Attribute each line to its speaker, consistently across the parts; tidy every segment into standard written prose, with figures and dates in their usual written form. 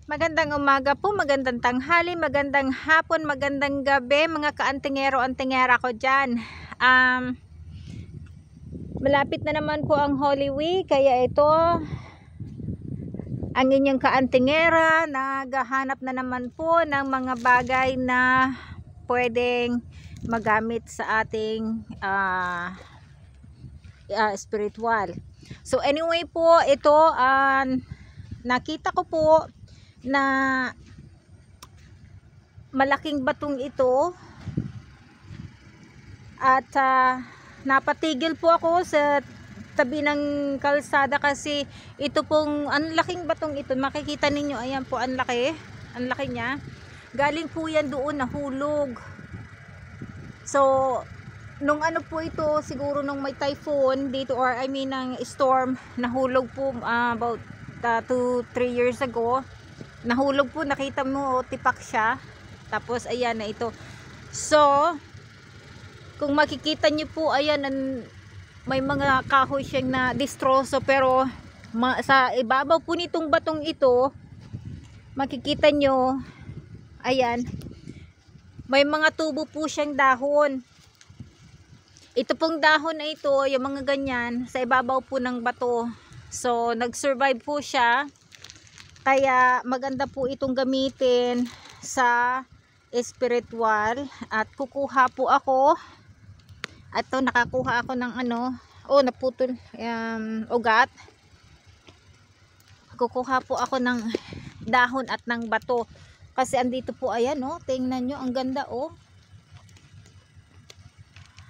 Speaker 1: Magandang umaga po, magandang tanghali, magandang hapon, magandang gabi mga kaantingero-antingera ko dyan. Malapit na naman po ang Holy Week, kaya ito ang inyong kaantingera naghahanap na naman po ng mga bagay na pwedeng magamit sa ating spiritual. So anyway po, ito nakita ko po na malaking batong ito at napatigil po ako sa tabi ng kalsada kasi ito pong ang laking batong ito, makikita ninyo, ayan po, ang laki niya. Galing po yan doon, nahulog. So nung ano po ito, siguro nung may typhoon dito, or I mean ng storm, nahulog po about 2-3 years ago. Nahulog po, nakita mo, tipak siya. Tapos ayan na ito. So kung makikita nyo po, ayan, may mga kahoy siyang na distroso, pero sa ibabaw po nitong batong ito, makikita nyo, ayan, may mga tubo po siyang dahon. Ito pong dahon na ito, yung mga ganyan, sa ibabaw po ng bato. So nag-survive po siya. Kaya maganda po itong gamitin sa spiritual. At kukuha po ako. At to, nakakuha ako ng naputol ugat. Kukuha po ako ng dahon at ng bato. Kasi andito po, ayan, tingnan nyo, ang ganda,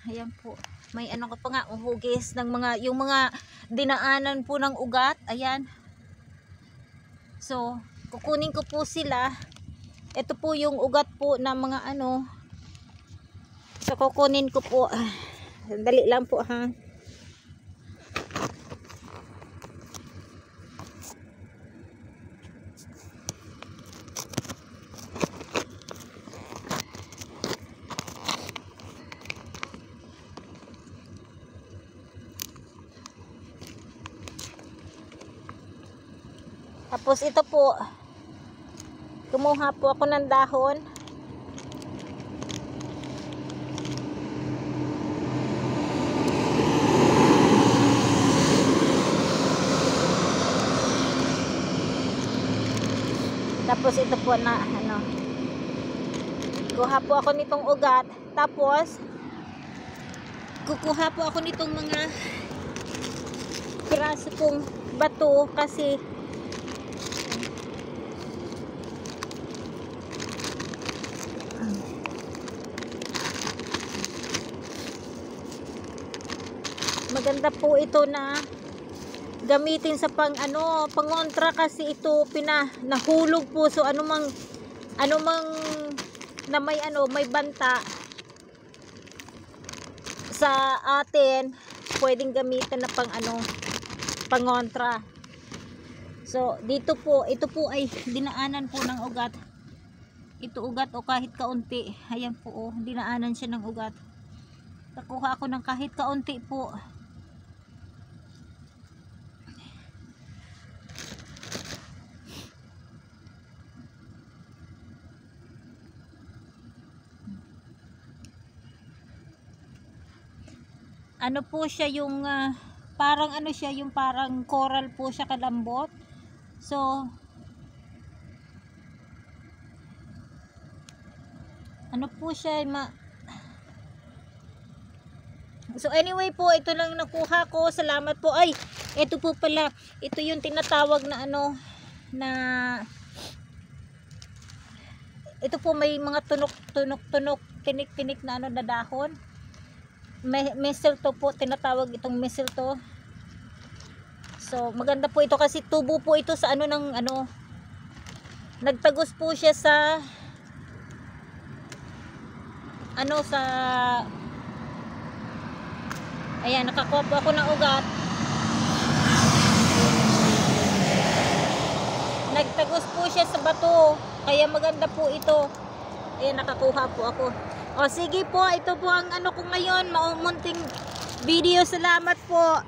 Speaker 1: ayan po. May ko pa nga, hugis ng yung mga dinaanan po ng ugat, ayan. So kukunin ko po sila. Ito po yung ugat po ng mga so kukunin ko po. Dali lang po, ha. Tapos ito po, kumuha po ako ng dahon. Tapos ito po na kuha po ako nitong ugat. Tapos kukuha po ako nitong mga piraso pong bato kasi maganda po ito na gamitin sa pangontra kasi ito nahulog po. So anumang na may banta sa atin, pwedeng gamitin na pangontra. So dito po, ito po ay dinaanan po ng ugat. Ito ugat o kahit kaunti. Ayan po, dinaanan siya ng ugat. Nakuha ako ng kahit kaunti po. Ano po siya yung parang siya yung parang coral po siya, kalambot. So po siya so anyway po, ito lang nakuha ko. Salamat po. Ay, ito po pala, ito yung tinatawag na na ito po, may mga tunok, tinik na na dahon. Mistletoe po, tinatawag itong mistletoe. So maganda po ito kasi tubo po ito sa nagtagos po siya sa ayan, nakakuha po ako ng ugat. Nagtagos po siya sa bato, kaya maganda po ito. Ayan, nakakuha po ako. O sige po, ito po ang ko ngayon, munting video. Salamat po.